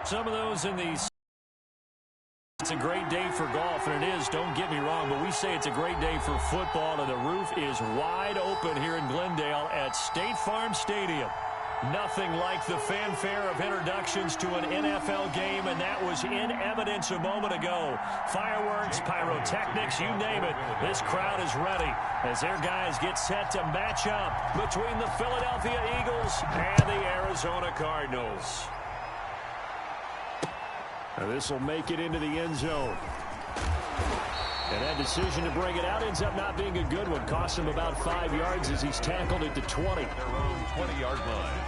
Some of those in these. It's a great day for golf, and it is, don't get me wrong, but we say it's a great day for football, and the roof is wide open here in Glendale at State Farm Stadium. Nothing like the fanfare of introductions to an NFL game, and that was in evidence a moment ago. Fireworks, pyrotechnics, you name it. This crowd is ready as their guys get set to match up between the Philadelphia Eagles and the Arizona Cardinals. Now this will make it into the end zone. And that decision to bring it out ends up not being a good one. Cost him about 5 yards as he's tackled at the 20. Their own 20-yard line.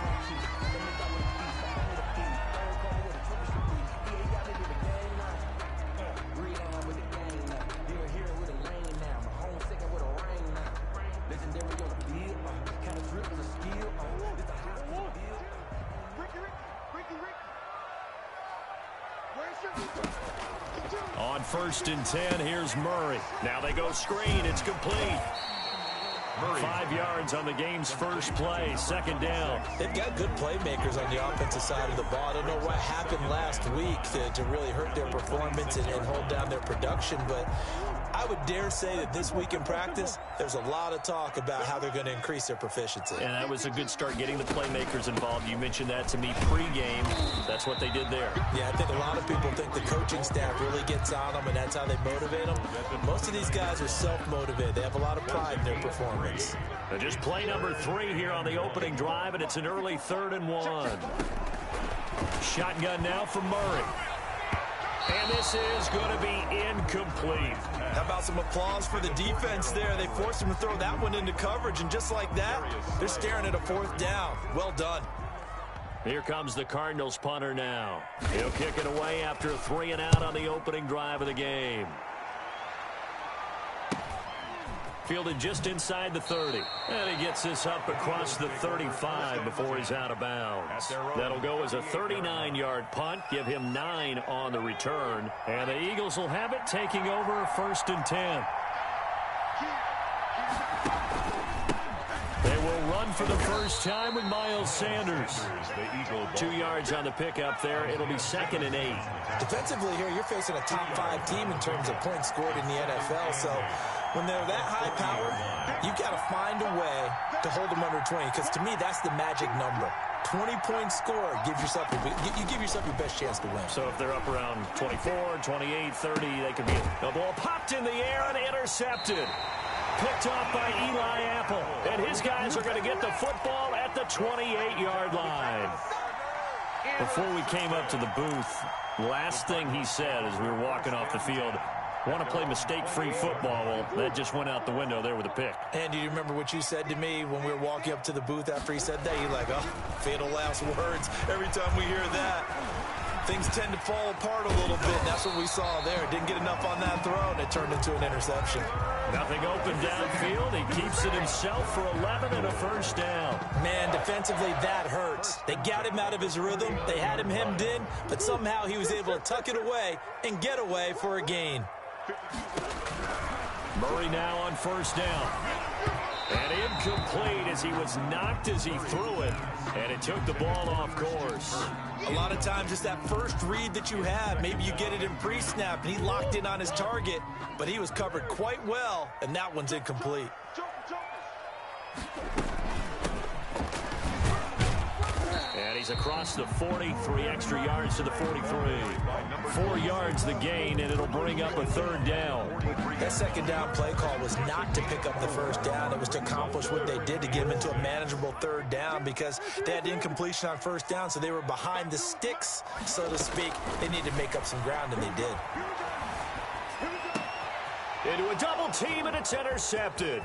On 1st and 10, here's Murray. Now they go screen. It's complete. Murray. 5 yards on the game's first play. 2nd down. They've got good playmakers on the offensive side of the ball. I don't know what happened last week to really hurt their performance and hold down their production, but I would dare say that this week in practice, there's a lot of talk about how they're going to increase their proficiency. And that was a good start getting the playmakers involved. You mentioned that to me pregame. That's what they did there. Yeah, I think a lot of people think the coaching staff really gets on them, and that's how they motivate them. Most of these guys are self-motivated. They have a lot of pride in their performance. Now just play number 3 here on the opening drive, and it's an early 3rd and 1. Shotgun now from Murray. And this is going to be incomplete. How about some applause for the defense there? They forced him to throw that one into coverage, and just like that, they're staring at a 4th down. Well done. Here comes the Cardinals punter now. He'll kick it away after a 3 and out on the opening drive of the game. Fielded just inside the 30. And he gets this up across the 35 before he's out of bounds. That'll go as a 39-yard punt. Give him 9 on the return. And the Eagles will have it, taking over 1st and 10. They will run for the first time with Miles Sanders. 2 yards on the pickup there. It'll be 2nd and 8. Defensively here, you're facing a top 5 team in terms of points scored in the NFL. So when they're that high powered, you've got to find a way to hold them under 20. Because to me, that's the magic number. 20-point score. You give yourself your best chance to win. So if they're up around 24, 28, 30, they could be a ball popped in the air and intercepted. Picked off by Eli Apple. And his guys are going to get the football at the 28-yard line. Before we came up to the booth, last thing he said as we were walking off the field, want to play mistake-free football. Well, that just went out the window there with a pick. And do you remember what you said to me when we were walking up to the booth after he said that? You're like, oh, fatal last words. Every time we hear that, things tend to fall apart a little bit. That's what we saw there. Didn't get enough on that throw, and it turned into an interception. Nothing open downfield. He keeps it himself for 11 and a 1st down. Man, defensively, that hurts. They got him out of his rhythm. They had him hemmed in, but somehow he was able to tuck it away and get away for a gain. Murray now on 1st down. And incomplete as he was knocked as he threw it. And it took the ball off course. A lot of times it's that first read that you have. Maybe you get it in pre-snap and he locked in on his target. But he was covered quite well, and that one's incomplete. And he's across the 40, 3 extra yards to the 43. 4 yards the gain, and it'll bring up a 3rd down. That 2nd down play call was not to pick up the 1st down. It was to accomplish what they did to get him into a manageable 3rd down because they had incompletion on 1st down, so they were behind the sticks, so to speak. They needed to make up some ground, and they did. Into a double team, and it's intercepted.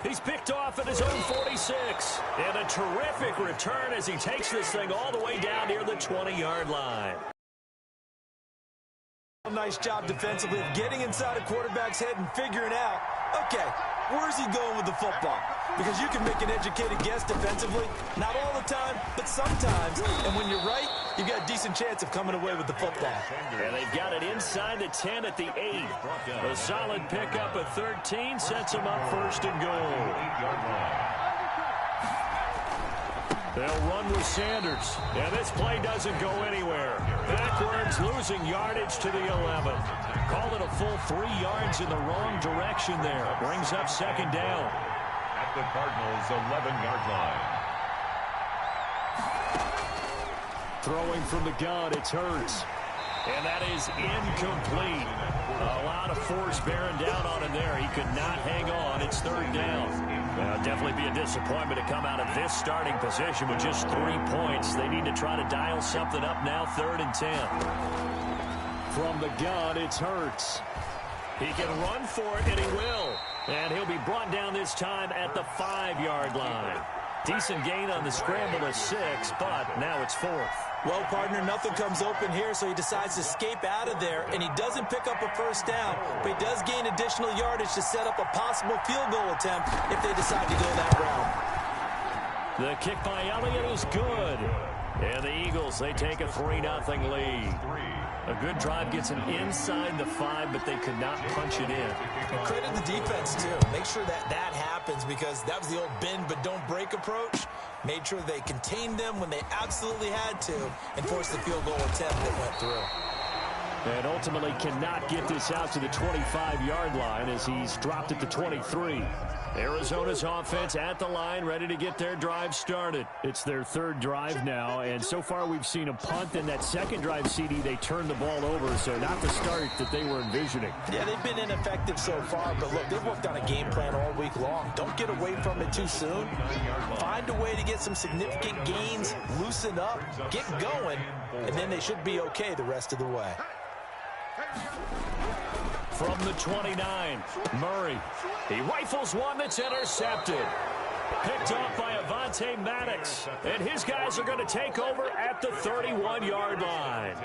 He's picked off at his own 46. And a terrific return as he takes this thing all the way down near the 20-yard line. Nice job defensively of getting inside a quarterback's head and figuring out, okay, where's he going with the football? Because you can make an educated guess defensively, not all the time, but sometimes. And when you're right, you've got a decent chance of coming away with the football. And they've got it inside the 10 at the 8. A solid pickup at 13 sets them up 1st and goal. They'll run with Sanders. And this play doesn't go anywhere. Backwards, losing yardage to the 11. Call it a full 3 yards in the wrong direction there. Brings up second down. At the Cardinals' 11-yard line. Throwing from the gun, it's Hurts. And that is incomplete. A lot of force bearing down on him there. He could not hang on. It's third down. Well, definitely be a disappointment to come out of this starting position with just 3 points. They need to try to dial something up now, 3rd and 10. From the gun, it's Hurts. He can run for it, and he will. And he'll be brought down this time at the 5-yard line. Decent gain on the scramble to 6, but now it's 4th. Well, partner, nothing comes open here, so he decides to escape out of there, and he doesn't pick up a first down, but he does gain additional yardage to set up a possible field goal attempt if they decide to go that route. The kick by Elliott is good. And the Eagles, they take a 3-0 lead. A good drive gets them inside the 5, but they could not punch it in. And credit the defense, too. Make sure that happens, because that was the old bend but don't break approach. Made sure they contained them when they absolutely had to and forced the field goal attempt that went through. And ultimately cannot get this out to the 25-yard line as he's dropped at the 23. Arizona's offense at the line, ready to get their drive started. It's their 3rd drive now, and so far we've seen a punt. And that second drive, CD, they turned the ball over, so not the start that they were envisioning. Yeah, they've been ineffective so far, but look, they've worked on a game plan all week long. Don't get away from it too soon. Find a way to get some significant gains, loosen up, get going, and then they should be okay the rest of the way. From the 29, Murray. He rifles one that's intercepted. Picked off by Avonte Maddox. And his guys are going to take over at the 31-yard line.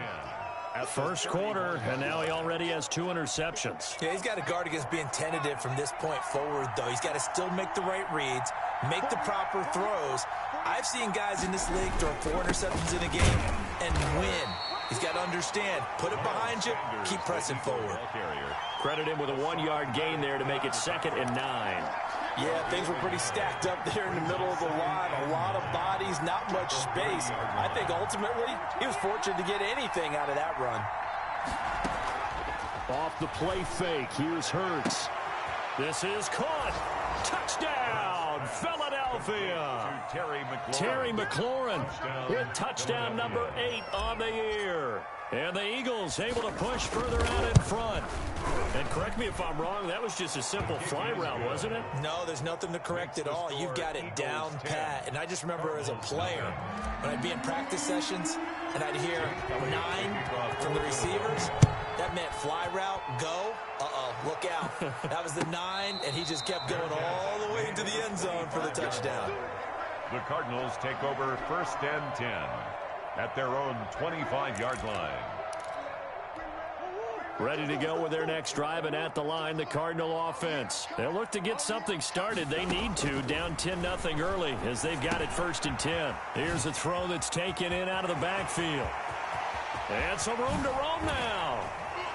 First quarter, and now he already has 2 interceptions. Yeah, he's got to guard against being tentative from this point forward, though. He's got to still make the right reads, make the proper throws. I've seen guys in this league throw 4 interceptions in a game and win. He's got to understand, put it behind you, keep pressing forward. Credit him with a 1-yard gain there to make it 2nd and 9. Yeah, things were pretty stacked up there in the middle of the line. A lot of bodies, not much space. I think ultimately he was fortunate to get anything out of that run. Off the play fake, here's Hurts. This is caught. Touchdown, Philadelphia. Terry McLaurin with touchdown number 8 on the year. And the Eagles able to push further out in front. And correct me if I'm wrong, that was just a simple fly route, wasn't it? No, there's nothing to correct at all. You've got it down pat. And I just remember as a player, when I'd be in practice sessions and I'd hear 9 from the receivers, that meant fly route, go. Look out. That was the 9, and he just kept going all the way into the end zone for the touchdown. The Cardinals take over 1st and 10 at their own 25-yard line. Ready to go with their next drive, and at the line, the Cardinal offense. They'll look to get something started. They need to, down 10-0 early as they've got it 1st and 10. Here's a throw that's taken in out of the backfield. And some room to roam now.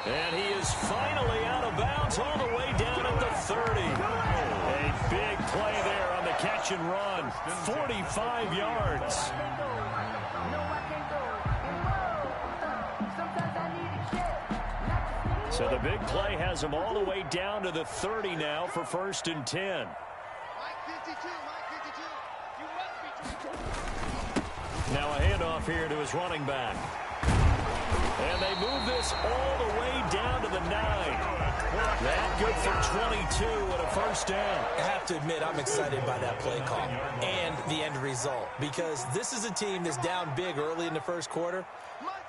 And he is finally out of bounds all the way down at the 30. A big play there on the catch and run. 45 yards. So the big play has him all the way down to the 30 now for 1st and 10. Now a handoff here to his running back. And they move this all the way down to the 9. That good for 22 and a 1st down. I have to admit, I'm excited by that play call and the end result, because this is a team that's down big early in the 1st quarter,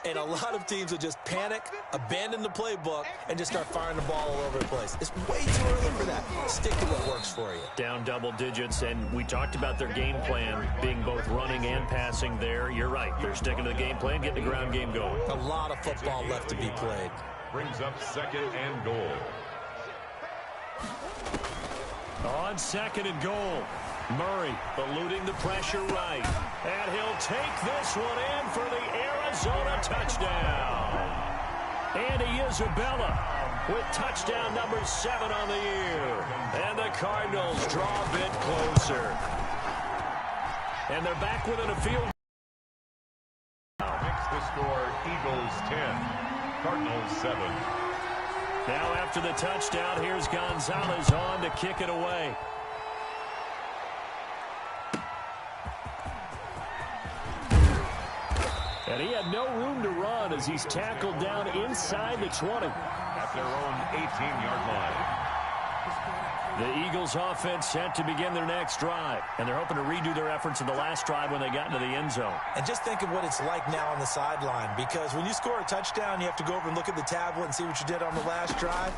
and a lot of teams will just panic, abandon the playbook, and just start firing the ball all over the place. It's way too early for that. Stick to what works for you. Down double digits, and we talked about their game plan being both running and passing there. You're right. They're sticking to the game plan, getting the ground game going. A lot of football left to be played. Brings up 2nd and goal. On 2nd and goal, Murray eluding the pressure right. And he'll take this one in for the Arizona touchdown. Andy Isabella with touchdown number 7 on the year. And the Cardinals draw a bit closer. And they're back within a field. Makes the score Eagles 10, Cardinals 7. Now after the touchdown, here's Gonzalez on to kick it away. And he had no room to run as he's tackled down inside the 20. At their own 18-yard line. The Eagles offense set to begin their next drive, and they're hoping to redo their efforts in the last drive when they got into the end zone. And just think of what it's like now on the sideline, because when you score a touchdown, you have to go over and look at the tablet and see what you did on the last drive.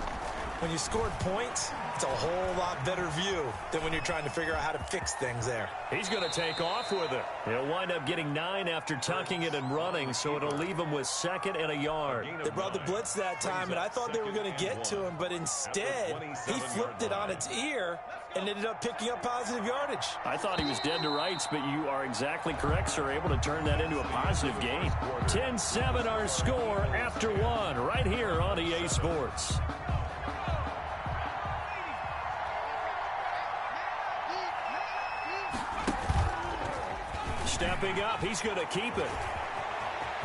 When you scored points, it's a whole lot better view than when you're trying to figure out how to fix things there. He's going to take off with it. He'll wind up getting 9 after tucking it and running, so it'll leave him with 2nd and a yard. They brought the blitz that time, and I thought they were going to get to him, but instead, he flipped it on its ear and ended up picking up positive yardage. I thought he was dead to rights, but you are exactly correct, sir. Able to turn that into a positive gain. 10-7 our score after 1 right here on EA Sports. Stepping up, he's going to keep it.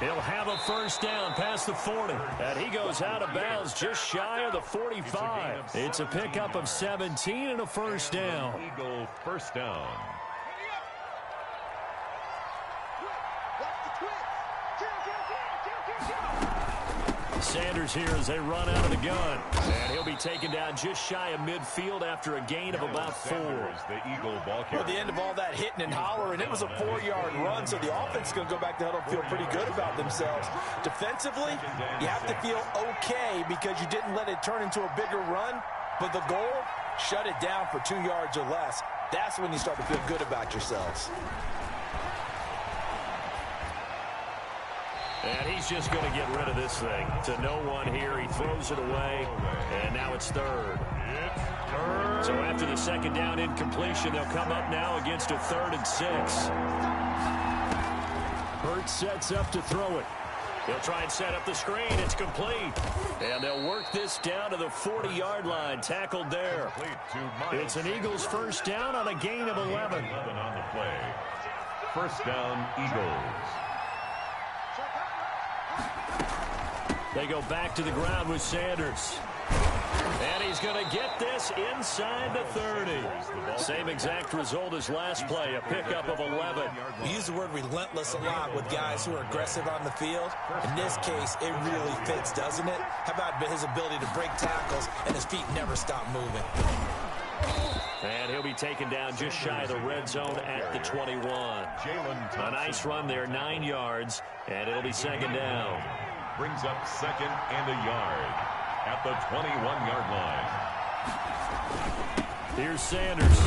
He'll have a first down past the 40. And he goes out of bounds just shy of the 45. It's a pickup of 17 and a first down. Eagle first down. Sanders here as they run out of the gun. And he'll be taken down just shy of midfield after a gain of about 4. The Eagle ball carrier. Well, the end of all that hitting and hollering, it was a 4-yard run, so the offense is going to go back to huddle and feel pretty good about themselves. Defensively, you have to feel okay because you didn't let it turn into a bigger run, but the goal, shut it down for 2 yards or less. That's when you start to feel good about yourselves. And he's just going to get rid of this thing. To no one here. He throws it away. And now it's 3rd. So after the 2nd down incompletion, they'll come up now against a 3rd and 6. Hurts sets up to throw it. He'll try and set up the screen. It's complete. And they'll work this down to the 40-yard line. Tackled there. It's an Eagles first down on a gain of 11. 11 on the play. First down, Eagles. They go back to the ground with Sanders. And he's going to get this inside the 30. Same exact result as last play, a pickup of 11. We use the word relentless a lot with guys who are aggressive on the field. In this case, it really fits, doesn't it? How about his ability to break tackles and his feet never stop moving? And he'll be taken down just shy of the red zone at the 21. A nice run there, 9 yards, and it'll be 2nd down. Brings up 2nd and a yard at the 21-yard line. Here's Sanders.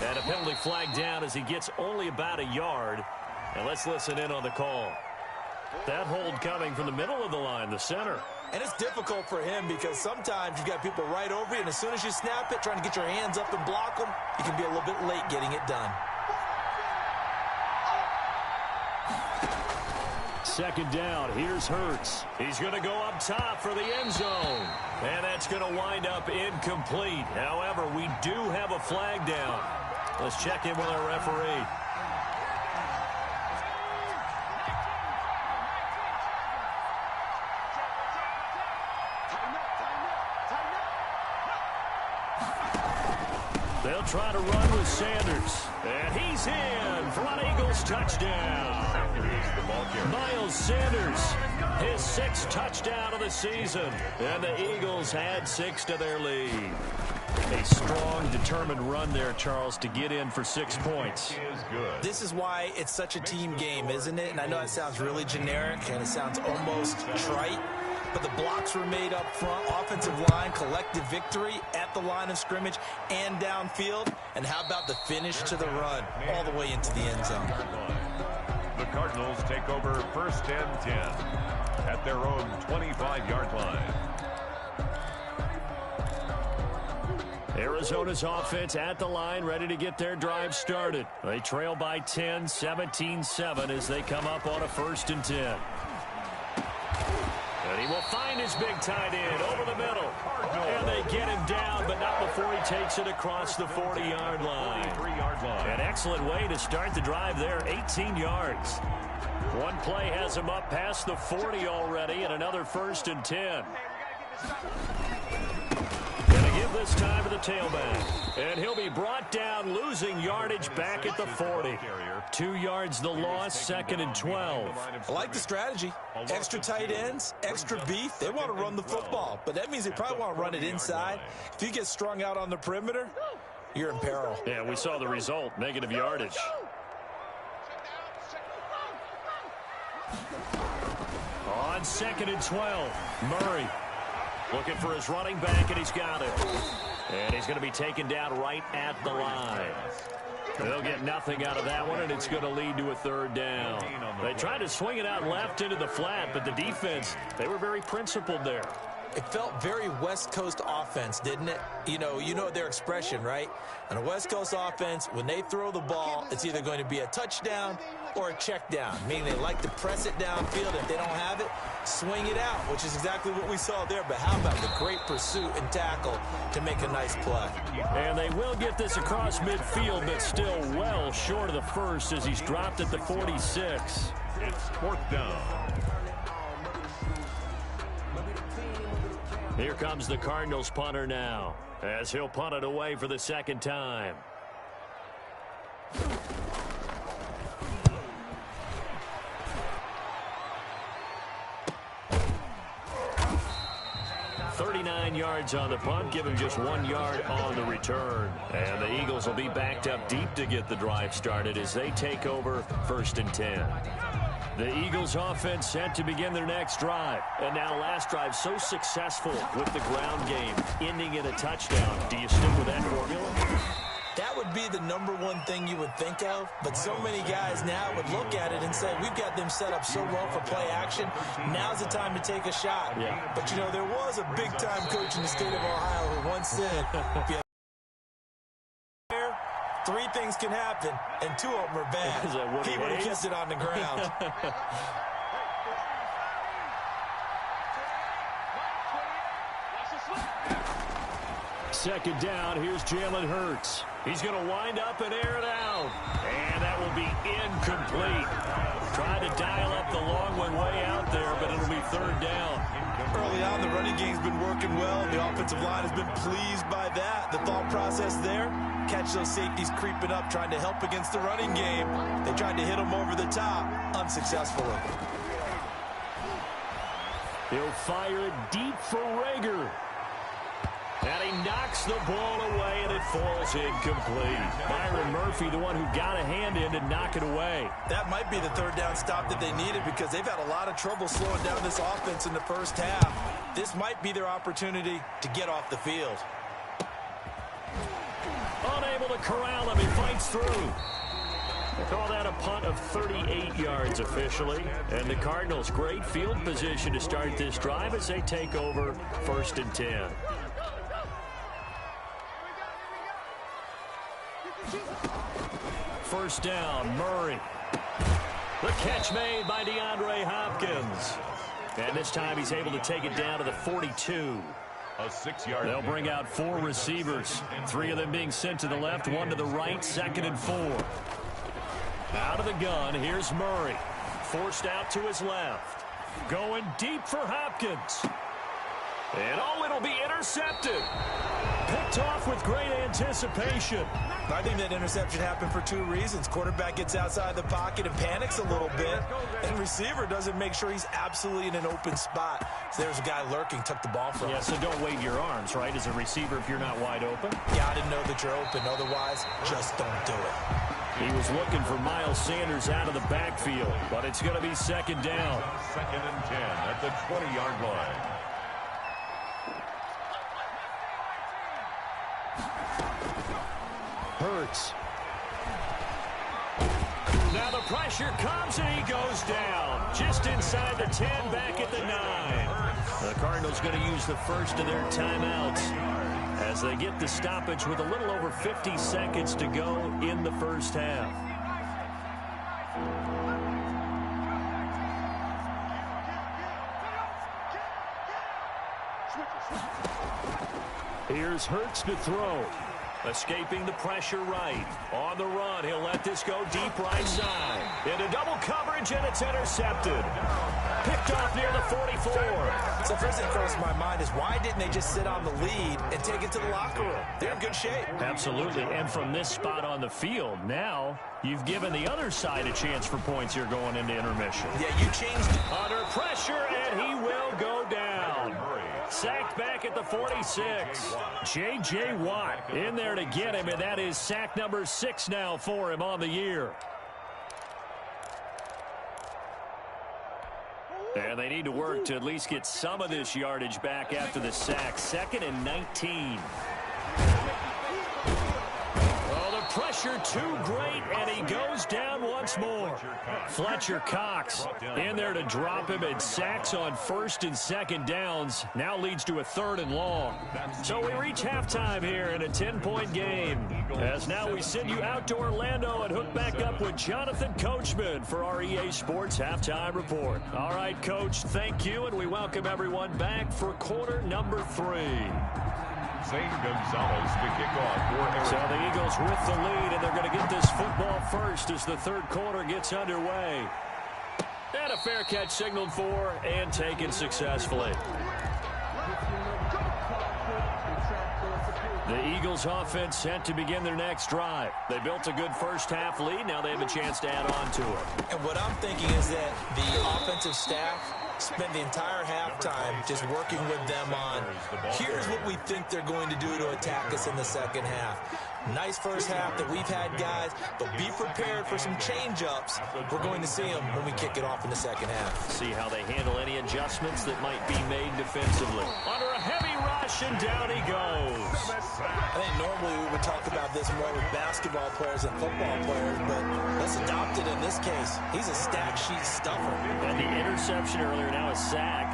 And a penalty flag down as he gets only about a yard. And let's listen in on the call. That hold coming from the middle of the line, the center. And it's difficult for him because sometimes you've got people right over you, and as soon as you snap it, trying to get your hands up and block them, you can be a little bit late getting it done. 2nd down. Here's Hurts. He's going to go up top for the end zone. And that's going to wind up incomplete. However, we do have a flag down. Let's check in with our referee. They'll try to run with Sanders. And he's in for an Eagles touchdown. Miles Sanders, his 6th touchdown of the season. And the Eagles add 6 to their lead. A strong, determined run there, Charles, to get in for 6 points. This is why it's such a team game, isn't it? And I know it sounds really generic and it sounds almost trite, but the blocks were made up front, offensive line, collective victory at the line of scrimmage and downfield. And how about the finish to the run all the way into the end zone? The Cardinals take over 1st and 10 at their own 25-yard line. Arizona's offense at the line, ready to get their drive started. They trail by 10, 17-7 as they come up on a 1st and 10. And he will find his big tight end over the middle. And they get him down, but not before he takes it across the 40-yard line. An excellent way to start the drive there, 18 yards. One play has him up past the 40 already, and another 1st and 10. Going to give this time to the tailback. And he'll be brought down, losing yardage back at the 40. 2 yards the loss, 2nd and 12. I like the strategy. Extra tight ends, extra beef. They want to run the football, but that means they probably want to run it inside. If you get strung out on the perimeter, you're in peril. Yeah, we saw the result, negative yardage. On 2nd and 12, Murray looking for his running back, and he's got it. And he's going to be taken down right at the line. They'll get nothing out of that one, and it's going to lead to a 3rd down. They tried to swing it out left into the flat, but the defense, they were very principled there. It felt very West Coast offense, didn't it? You know their expression, right? On a West Coast offense, when they throw the ball, it's either going to be a touchdown or a check down, meaning they like to press it downfield. If they don't have it, swing it out, which is exactly what we saw there. But how about the great pursuit and tackle to make a nice play? And they will get this across midfield, but still well short of the first as he's dropped at the 46. It's 4th down. Here comes the Cardinals punter now, as he'll punt it away for the 2nd time. $39 yards on the punt, give him just 1 yard on the return. And the Eagles will be backed up deep to get the drive started as they take over 1st and 10. The Eagles offense set to begin their next drive. And now last drive so successful with the ground game, ending in a touchdown. Do you stick with that formula? That would be the #1 thing you would think of, but so many guys now would look at it and say, we've got them set up so well for play action. Now's the time to take a shot. Yeah. But, there was a big-time coach in the state of Ohio who once said, if you have 3 things can happen, and 2 of them are bad. He would have kept it on the ground. Second down, here's Jalen Hurts. He's going to wind up and air it out. And that will be incomplete. Tried to dial up the long one way out there, but it'll be 3rd down. Early on, the running game's been working well. The offensive line has been pleased by that. The thought process there, catch those safeties creeping up, trying to help against the running game. They tried to hit them over the top, unsuccessfully. He'll fire it deep for Rager. And he knocks the ball away, and it falls incomplete. Byron Murphy, the one who got a hand in to knock it away. That might be the 3rd down stop that they needed because they've had a lot of trouble slowing down this offense in the first half. This might be their opportunity to get off the field. Unable to corral him, he fights through. They call that a punt of 38 yards officially. And the Cardinals, great field position to start this drive as they take over 1st and 10. First down, Murray. The catch made by DeAndre Hopkins. And this time he's able to take it down to the 42. A 6-yard. They'll bring out 4 receivers. 3 of them being sent to the left, 1 to the right, 2nd and 4. Out of the gun, here's Murray. Forced out to his left. Going deep for Hopkins. And it'll be intercepted. Picked off with great anticipation. I think that interception happened for 2 reasons. Quarterback gets outside the pocket and panics a little bit. And receiver doesn't make sure he's absolutely in an open spot. So there's a guy lurking, took the ball from him. Yeah, so don't wave your arms, right, as a receiver if you're not wide open. Yeah, I didn't know that you're open. Otherwise, just don't do it. He was looking for Miles Sanders out of the backfield, but it's going to be 2nd down. 2nd and 10 at the 20-yard line. Hurts. Now the pressure comes and he goes down. Just inside the 10, back at the 9. The Cardinals going to use the first of their timeouts as they get the stoppage with a little over 50 seconds to go in the first half. Here's Hurts to throw. Escaping the pressure right. On the run, he'll let this go deep right side. Into double coverage, and it's intercepted. Picked off near the 44. So first thing crossed my mind is why didn't they just sit on the lead and take it to the locker room? They're in good shape. Absolutely, and from this spot on the field, now you've given the other side a chance for points here going into intermission. Yeah, you changed it. Under pressure, and he will go down. Sacked back at the 46. J.J. Watt in there to get him, and that is sack number 6 now for him on the year. And they need to work to at least get some of this yardage back after the sack. 2nd and 19. Pressure too great, and he goes down once more. Fletcher Cox in there to drop him, and sacks on 1st and 2nd downs now leads to a 3rd and long. So we reach halftime here in a 10-point game. As now we send you out to Orlando and hook back up with Jonathan Coachman for our EA Sports Halftime Report. All right, Coach, thank you, and we welcome everyone back for quarter number 3. Zane Gonzalez to kick off for Arizona. So the Eagles with the lead, and they're going to get this football first as the 3rd quarter gets underway. And a fair catch signaled for and taken successfully. The Eagles offense set to begin their next drive. They built a good first-half lead. Now they have a chance to add on to it. And what I'm thinking is that the offensive staff spent the entire halftime just working with them on, here's what we think they're going to do to attack us in the 2nd half. Nice first half that we've had, guys, but be prepared for some change-ups. We're going to see them when we kick it off in the 2nd half. See how they handle any adjustments that might be made defensively. Under a heavy rush, and down he goes. I think normally we would talk about this more with basketball players and football players, but let's adopt it in this case. He's a stack sheet stuffer. And the interception earlier, now a sack.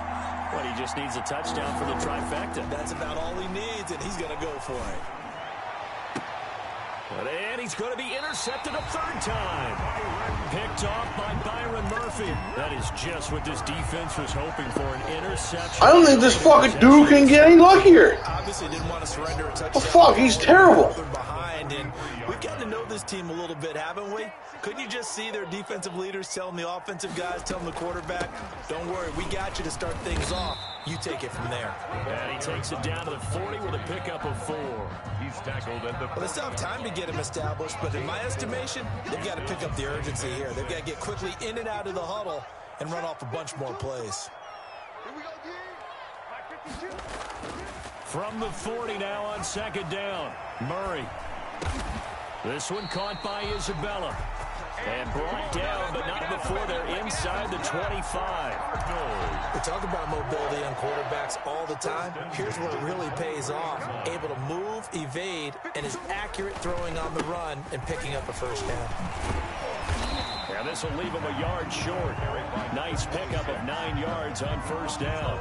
But he just needs a touchdown for the trifecta. That's about all he needs, and he's going to go for it. And he's going to be intercepted a 3rd time. Picked off by Byron Murphy. That is just what this defense was hoping for, an interception. I don't think this fucking dude can get any luckier. Obviously didn't want to surrender a touchdown. The fuck, he's terrible. Behind, and we've gotten to know this team a little bit, haven't we? Couldn't you just see their defensive leaders telling the offensive guys, telling the quarterback, don't worry, we got you to start things off. You take it from there. And he takes it down to the 40 with a pickup of 4. He's tackled at the... Well, they still have time to get him established, but in my estimation, they've got to pick up the urgency here. They've got to get quickly in and out of the huddle and run off a bunch more plays. From the 40 now on 2nd down. Murray. This one caught by Isabella. And brought down, but not before they're inside the 25. We talk about mobility on quarterbacks all the time. Here's where it really pays off. Able to move, evade, and is accurate throwing on the run and picking up a 1st down. And this will leave him a yard short. Nice pickup of 9 yards on 1st down.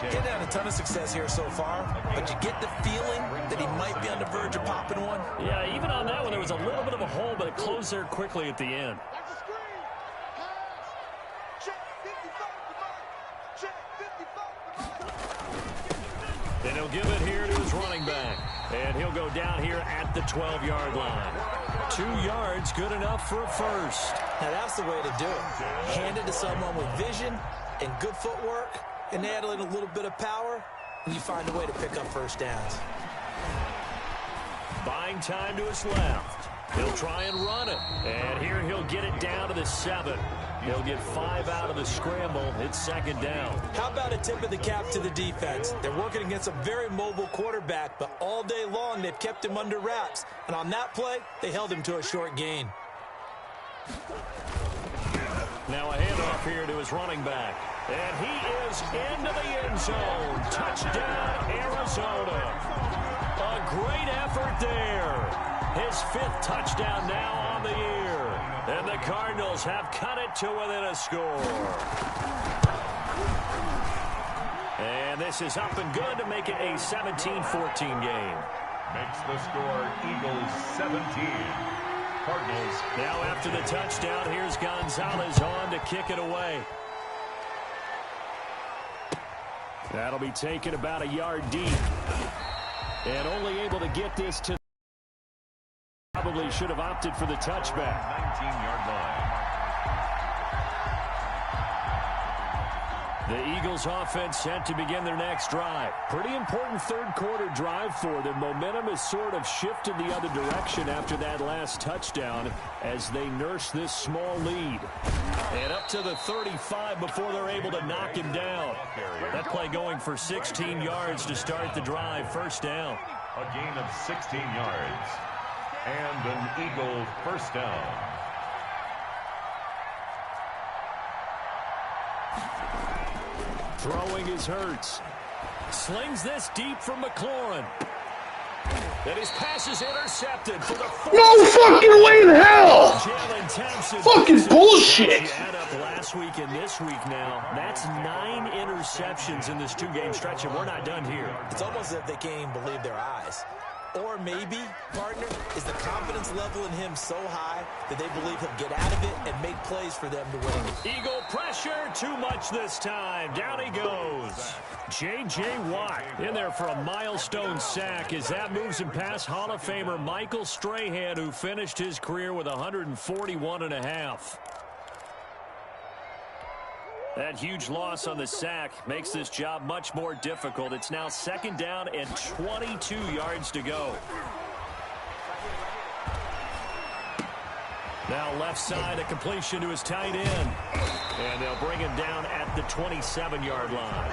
Getting had a ton of success here so far, but you get the feeling that he might be on the verge of popping one. Yeah, even on that one, there was a little bit of a hole, but it closed there quickly at the end. Then he'll give it here to his running back. And he'll go down here at the 12-yard line. 2 yards, good enough for a 1st. Now that's the way to do it. Hand it to someone with vision and good footwork, and add in a little bit of power, and you find a way to pick up 1st downs. Buying time to his left. He'll try and run it. And here he'll get it down to the 7. He'll get 5 out of the scramble. It's 2nd down. How about a tip of the cap to the defense? They're working against a very mobile quarterback, but all day long they've kept him under wraps. And on that play, they held him to a short gain. Now a handoff here to his running back. And he is into the end zone. Touchdown, Arizona. A great effort there. His 5th touchdown now on the year. And the Cardinals have cut it to within a score. And this is up and good to make it a 17-14 game. Makes the score Eagles 17. Cardinals. Now after the touchdown, here's Gonzalez on to kick it away. That'll be taken about a yard deep. And only able to get this to... Probably should have opted for the touchback. 19-yard line. The Eagles offense set to begin their next drive. Pretty important third quarter drive for them. Momentum has sort of shifted the other direction after that last touchdown as they nurse this small lead. And up to the 35 before they're able to knock him down. That play going for 16 yards to start the drive. First down. A gain of 16 yards. And an Eagle first down. Throwing is Hurts. Slings this deep from McLaurin. And his pass is intercepted for the... No fucking way in hell! Jalen Thompson. Fucking bullshit! You add up last week and this week now, that's 9 interceptions in this 2-game stretch, and we're not done here. It's almost as if they can't even believe their eyes. Or maybe, partner, is the confidence level in him so high that they believe he'll get out of it and make plays for them to win. Eagle pressure, too much this time. Down he goes. J.J. Watt in there for a milestone sack as that moves him past Hall of Famer Michael Strahan, who finished his career with 141.5. That huge loss on the sack makes this job much more difficult. It's now second down and 22 yards to go. Now left side, a completion to his tight end. And they'll bring him down at the 27-yard line.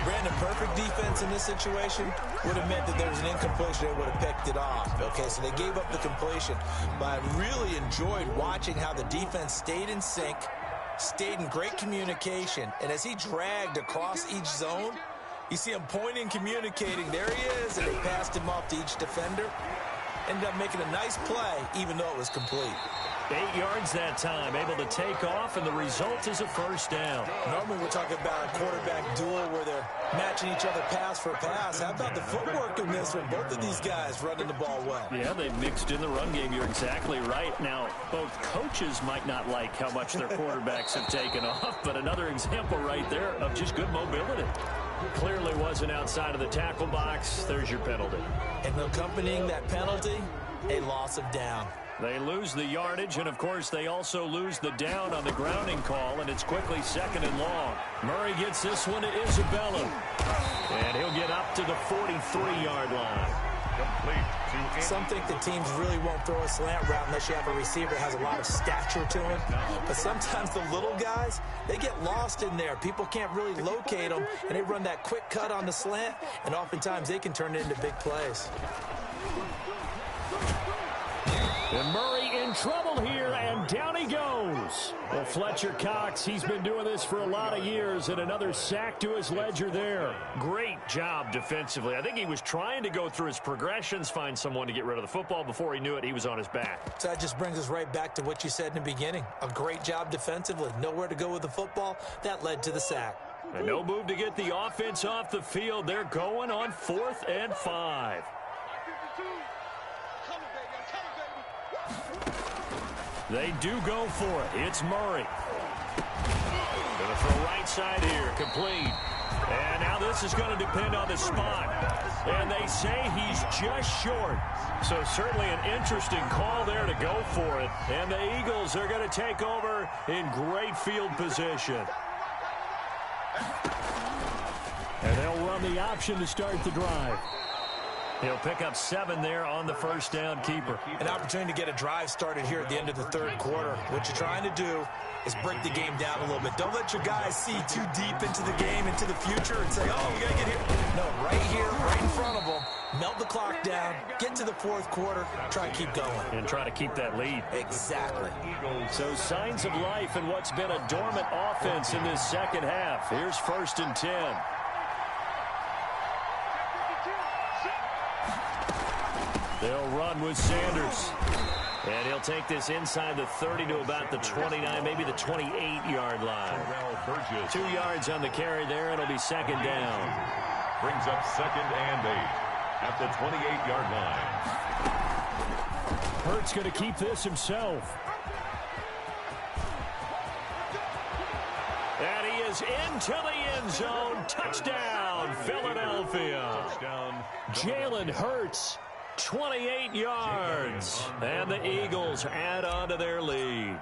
Brandon, perfect defense in this situation would have meant that there was an incompletion. They would have picked it off. Okay, so they gave up the completion. But I really enjoyed watching how the defense stayed in sync, stayed in great communication, and as he dragged across each zone, you see him pointing, communicating. There he is, and they passed him off to each defender. Ended up making a nice play, even though it was complete. 8 yards that time, able to take off, and the result is a first down. Normally we're talking about a quarterback duel where they're matching each other pass for pass. How about the footwork in this one? Both of these guys running the ball well. Yeah, they mixed in the run game. You're exactly right. Now, both coaches might not like how much their quarterbacks have taken off, but another example right there of just good mobility. Clearly wasn't outside of the tackle box. There's your penalty. And accompanying that penalty, a loss of down. They lose the yardage, and, of course, they also lose the down on the grounding call, and it's quickly second and long. Murray gets this one to Isabella, and he'll get up to the 43-yard line. Complete. Some think that teams really won't throw a slant route unless you have a receiver that has a lot of stature to him. But sometimes the little guys, they get lost in there. People can't really locate them, and they run that quick cut on the slant, and oftentimes they can turn it into big plays. And Murray in trouble here, and down he goes. Well, Fletcher Cox, he's been doing this for a lot of years, and another sack to his ledger there. Great job defensively. I think he was trying to go through his progressions, find someone to get rid of the football. Before he knew it, he was on his back. So that just brings us right back to what you said in the beginning. A great job defensively. Nowhere to go with the football. That led to the sack. And no move to get the offense off the field. They're going on 4th and 5. They do go for it. It's Murray. Going to throw right side here. Complete. And now this is going to depend on the spot. And they say he's just short. So certainly an interesting call there to go for it. And the Eagles are going to take over in great field position. And they'll run the option to start the drive. He'll pick up 7 there on the first down keeper. An opportunity to get a drive started here at the end of the third quarter. What you're trying to do is break the game down a little bit. Don't let your guys see too deep into the game, into the future, and say, oh, we got to get here. No, right here, right in front of them. Melt the clock down, get to the fourth quarter, try to keep going. And try to keep that lead. Exactly. So signs of life in what's been a dormant offense in this second half. Here's 1st and 10. They'll run with Sanders. And he'll take this inside the 30 to about the 29, maybe the 28-yard line. 2 yards on the carry there. It'll be second down. Brings up 2nd and 8 at the 28-yard line. Hurts going to keep this himself. And he is goes into the end zone. Touchdown, Philadelphia. Jalen Hurts, 28 yards. And the Eagles add on to their lead.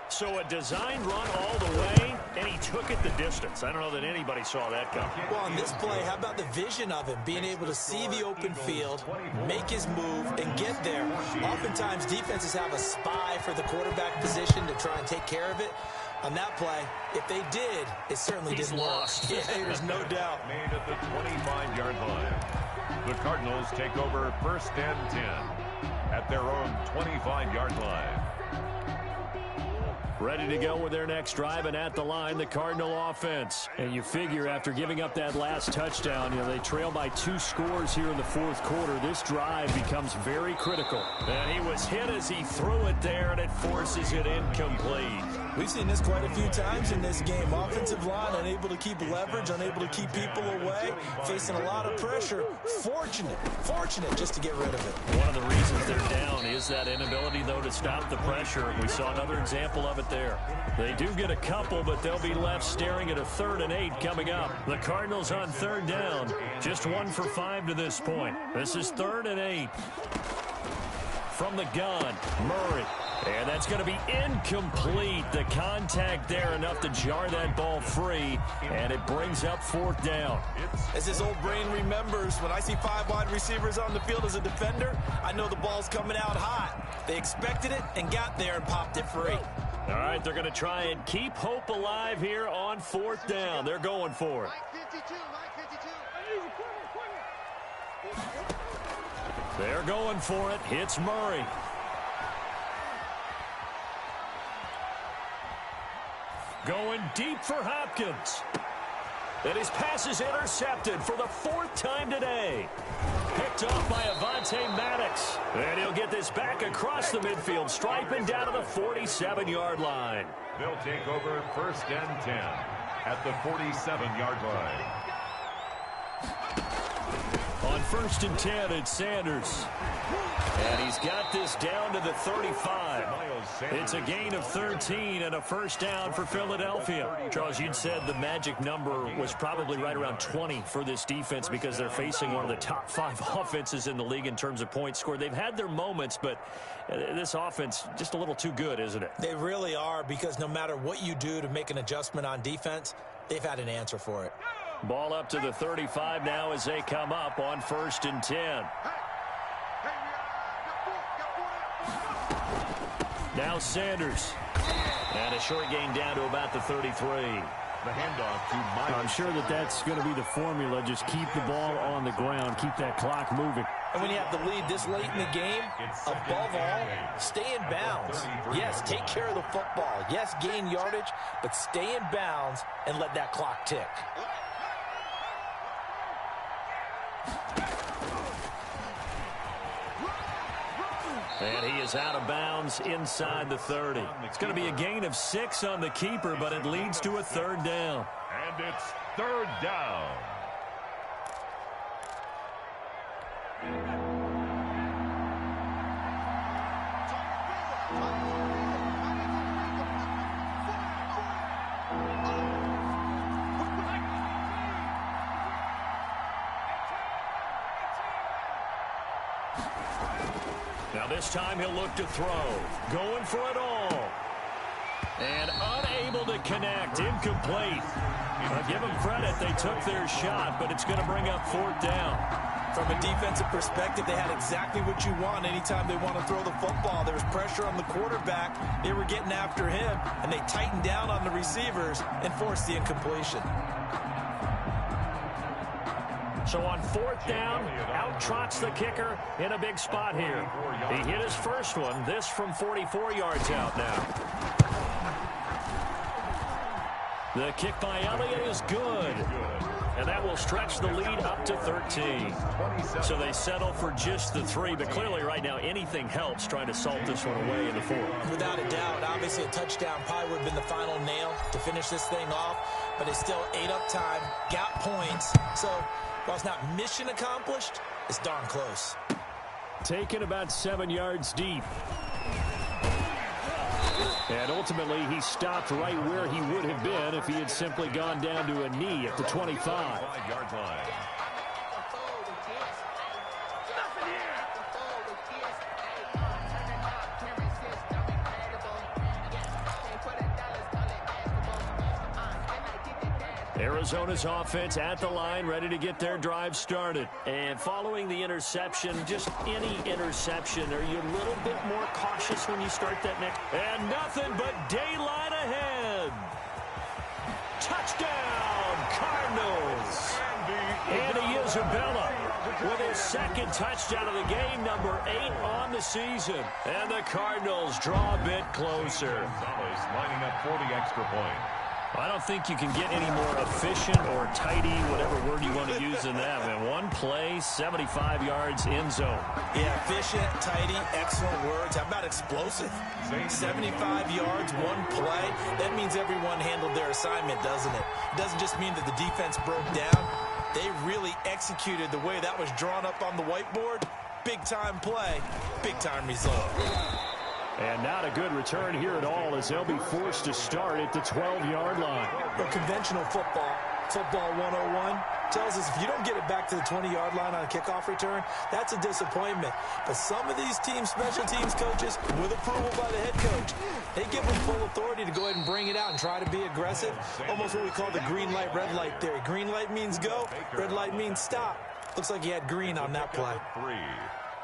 So a designed run all the way, and he took it the distance. I don't know that anybody saw that coming. Well, on this play, how about the vision of him, being able to see the open field, make his move, and get there. Oftentimes, defenses have a spy for the quarterback position to try and take care of it. On that play, if they did, it certainly didn't work. Yeah, there's no doubt. Made at the 25-yard line. The Cardinals take over 1st and 10 at their own 25-yard line. Ready to go with their next drive, and at the line, the Cardinal offense. And you figure after giving up that last touchdown, they trail by 2 scores here in the 4th quarter. This drive becomes very critical. And he was hit as he threw it there, and it forces it incomplete. We've seen this quite a few times in this game. Offensive line unable to keep leverage, unable to keep people away, facing a lot of pressure. Fortunate just to get rid of it. One of the reasons they're down is that inability, though, to stop the pressure. We saw another example of it there. They do get a couple, but they'll be left staring at a 3rd and 8 coming up. The Cardinals on 3rd down. Just 1 for 5 to this point. This is 3rd and 8. From the gun, Murray. And that's going to be incomplete. The contact there enough to jar that ball free, and it brings up 4th down. As his old brain remembers, when I see 5 wide receivers on the field as a defender, I know the ball's coming out hot. They expected it and got there and popped it free. All right, they're going to try and keep hope alive here on 4th down. They're going for it. They're going for it. Hits Murray. Going deep for Hopkins. And his pass is intercepted for the 4th time today. Picked off by Avonte Maddox. And he'll get this back across the midfield, striping down to the 47-yard line. They'll take over 1st and 10 at the 47-yard line. On 1st and 10, it's Sanders. And he's got this down to the 35. It's a gain of 13 and a 1st down for Philadelphia. Charles, you'd said the magic number was probably right around 20 for this defense because they're facing one of the top 5 offenses in the league in terms of points scored. They've had their moments, but this offense just a little too good, isn't it? They really are, because no matter what you do to make an adjustment on defense, they've had an answer for it. Ball up to the 35 now as they come up on 1st and 10. Now Sanders. And a short gain down to about the 33. The handoff to Myers. I'm sure that's going to be the formula. Just keep the ball on the ground. Keep that clock moving. And when you have the lead this late in the game, above all, stay in bounds. Yes, take care of the football. Yes, gain yardage, but stay in bounds and let that clock tick. And he is out of bounds inside the 30. It's going to be a gain of 6 on the keeper, but it leads to a 3rd down. And it's 3rd down. Now this time he'll look to throw. Going for it all. And unable to connect. Incomplete. I'll give them credit. They took their shot, but it's going to bring up 4th down. From a defensive perspective, they had exactly what you want anytime they want to throw the football. There was pressure on the quarterback. They were getting after him, and they tightened down on the receivers and forced the incompletion. So on 4th down, out trots the kicker in a big spot here. He hit his first one. This from 44 yards out now. The kick by Elliott is good. And that will stretch the lead up to 13. So they settle for just the 3. But clearly right now anything helps trying to salt this one away in the 4th. Without a doubt, obviously a touchdown probably would have been the final nail to finish this thing off. But it's still 8 up time, got points. So while it's not mission accomplished, it's darn close. Taken about 7 yards deep. And ultimately, he stopped right where he would have been if he had simply gone down to a knee at the 25. 5-yard line. Arizona's offense at the line, ready to get their drive started. And following the interception, just any interception, are you a little bit more cautious when you start that next? And nothing but daylight ahead. Touchdown, Cardinals. Andy Isabella with his second touchdown of the game, number 8 on the season. And the Cardinals draw a bit closer. Gonzalez lining up for the extra point. I don't think you can get any more efficient or tidy, whatever word you want to use in that. Man, one play, 75 yards in zone. Yeah, efficient, tidy, excellent words. How about explosive? 75 yards, one play. That means everyone handled their assignment, doesn't it? It doesn't just mean that the defense broke down. They really executed the way that was drawn up on the whiteboard. Big-time play, big-time result. And not a good return here at all as they'll be forced to start at the 12-yard line. Well, conventional football 101, tells us if you don't get it back to the 20-yard line on a kickoff return, that's a disappointment. But some of these teams, special teams coaches, with approval by the head coach, they give them full authority to go ahead and bring it out and try to be aggressive. Almost what we call the green light, red light theory. Green light means go, red light means stop. Looks like he had green on that play.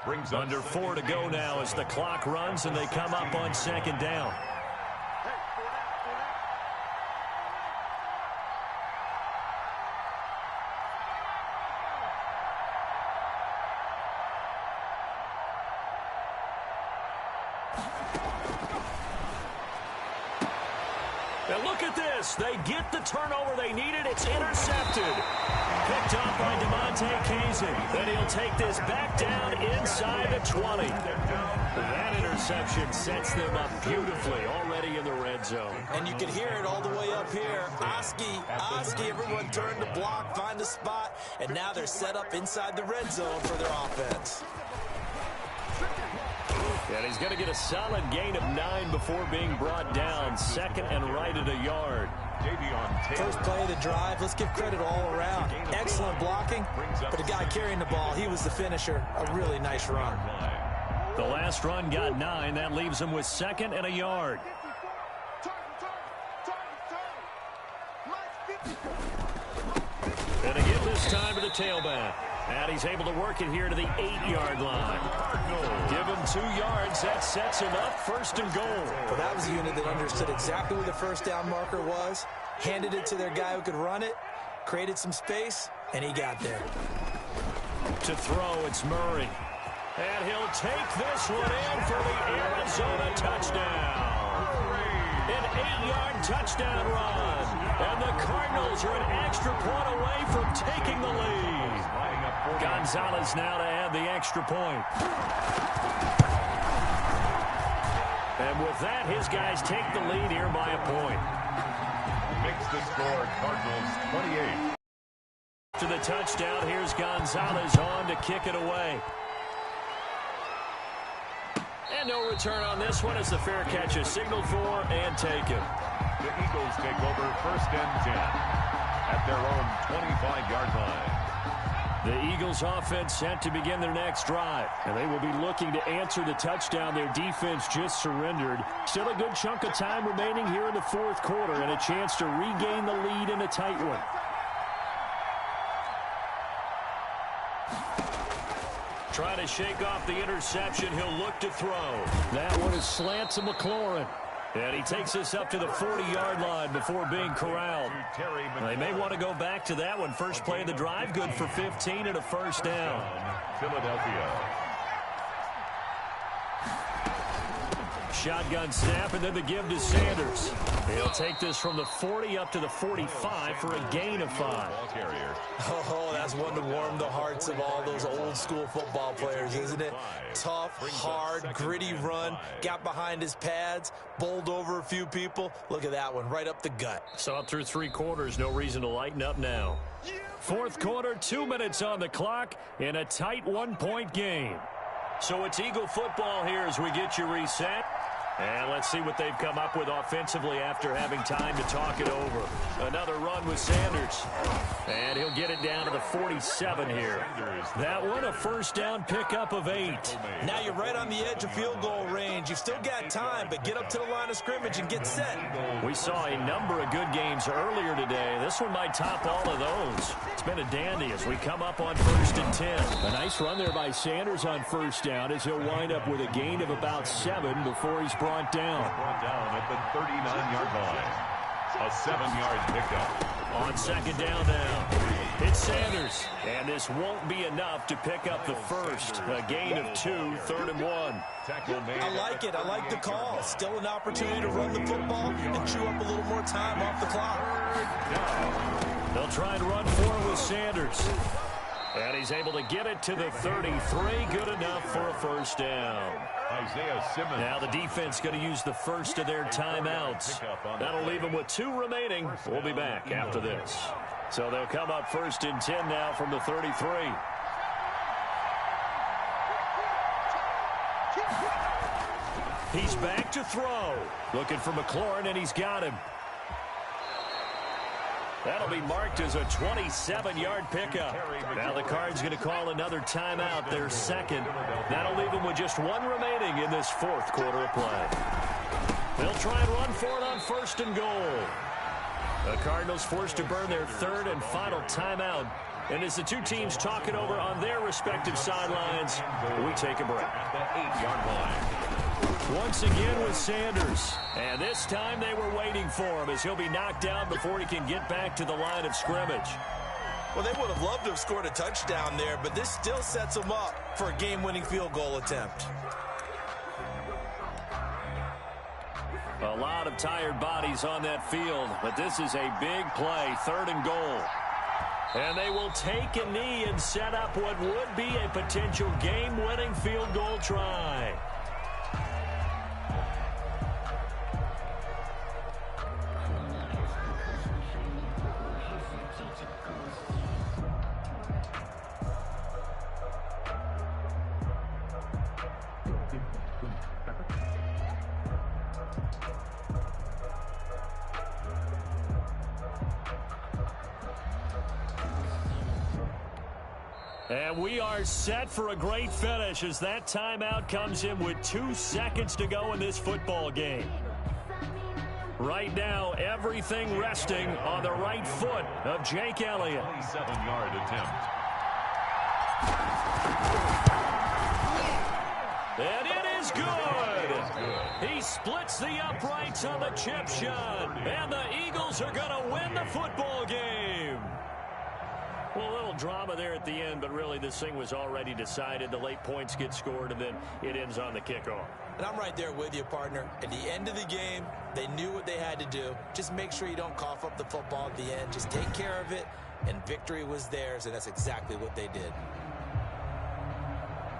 Brings under 4 to go now as the clock runs and they come up on second down. Now look at this. They get the turnover they needed. It's intercepted. Picked up by DeMonte Casey. Then he'll take this back down inside the 20. That interception sets them up beautifully already in the red zone. And you can hear it all the way up here. Oski, everyone turned to block, find a spot, and now they're set up inside the red zone for their offense. And he's going to get a solid gain of 9 before being brought down. Second and right at a yard. First play of the drive. Let's give credit all around. Excellent blocking, but the guy carrying the ball, he was the finisher. A really nice run. The last run got 9. That leaves him with second and a yard. And again this time to the tailback. And he's able to work it here to the 8-yard line. Give him 2 yards. That sets him up first and goal. Well, that was a unit that understood exactly where the first down marker was, handed it to their guy who could run it, created some space, and he got there. To throw, it's Murray. And he'll take this one in for the Arizona touchdown. An 8-yard touchdown run. And the Cardinals are an extra point away from taking the lead. Gonzalez now to add the extra point. And with that, his guys take the lead here by a point. Makes the score Cardinals 28. To the touchdown, here's Gonzalez on to kick it away. And no return on this one as the fair catch is signaled for and taken. The Eagles take over first and 10 at their own 25-yard line. The Eagles offense set to begin their next drive. And they will be looking to answer the touchdown their defense just surrendered. Still a good chunk of time remaining here in the fourth quarter and a chance to regain the lead in a tight one. Trying to shake off the interception. He'll look to throw. That one is slant to McLaurin. And he takes this up to the 40-yard line before being corralled. They may want to go back to that one. First play of the drive, good for 15 and a first down. Philadelphia. Shotgun snap and then the give to Sanders. He'll take this from the 40 up to the 45 for a gain of 5. Oh, that's one to warm the hearts of all those old school football players, isn't it? Tough, hard, gritty run, got behind his pads, bowled over a few people. Look at that one, right up the gut. Saw it through 3 quarters, no reason to lighten up now. Fourth quarter, 2 minutes on the clock in a tight 1-point game. So it's Eagle football here as we get you reset. And let's see what they've come up with offensively after having time to talk it over. Another run with Sanders. And he'll get it down to the 47 here. That one, a first down pickup of 8. Now you're right on the edge of field goal range. You've still got time, but get up to the line of scrimmage and get set. We saw a number of good games earlier today. This one might top all of those. It's been a dandy as we come up on 1st and 10. A nice run there by Sanders on first down as he'll wind up with a gain of about 7 before he's brought down. Brought down at the 39-yard line. A 7-yard pickup. On second down now, it's Sanders. And this won't be enough to pick up the first. A gain of 2, 3rd and 1. I like it. I like the call. Still an opportunity to run the football and chew up a little more time off the clock. They'll try and run for it with Sanders. And he's able to get it to the 33. Good enough for a first down. Isaiah Simmons. Now the defense going to use the first of their timeouts. That'll leave them with 2 remaining. We'll be back after this. So they'll come up 1st and 10 now from the 33. He's back to throw. Looking for McLaurin, and he's got him. That'll be marked as a 27-yard pickup. Now the Cards going to call another timeout, their second. That'll leave them with just 1 remaining in this 4th quarter of play. They'll try and run for it on 1st and goal. The Cardinals forced to burn their 3rd and final timeout. And as the two teams talk it over on their respective sidelines, we take a break. At the 8-yard line. Once again with Sanders. And this time they were waiting for him as he'll be knocked down before he can get back to the line of scrimmage. Well, they would have loved to have scored a touchdown there, but this still sets them up for a game-winning field goal attempt. A lot of tired bodies on that field, but this is a big play, 3rd and goal. And they will take a knee and set up what would be a potential game-winning field goal try. And we are set for a great finish as that timeout comes in with 2 seconds to go in this football game. Right now, everything resting on the right foot of Jake Elliott. 27-yard attempt. And it is good. He splits the uprights on the chip shot. And the Eagles are going to win the football game. Well, a little drama there at the end, but really this thing was already decided. The late points get scored, and then it ends on the kickoff. And I'm right there with you, partner. At the end of the game, they knew what they had to do. Just make sure you don't cough up the football at the end. Just take care of it, and victory was theirs, and that's exactly what they did.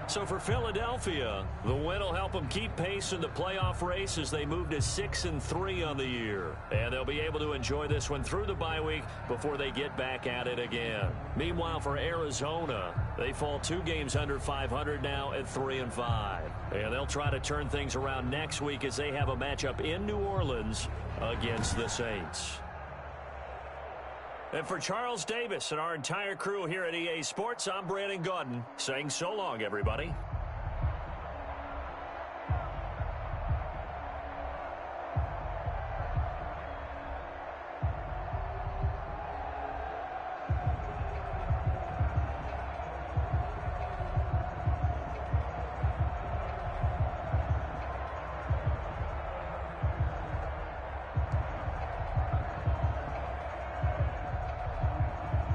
So for Philadelphia, the win will help them keep pace in the playoff race as they move to 6-3 on the year. And they'll be able to enjoy this one through the bye week before they get back at it again. Meanwhile, for Arizona, they fall 2 games under 500 now at 3-5. And they'll try to turn things around next week as they have a matchup in New Orleans against the Saints. And for Charles Davis and our entire crew here at EA Sports, I'm Brandon Gaudin saying so long, everybody.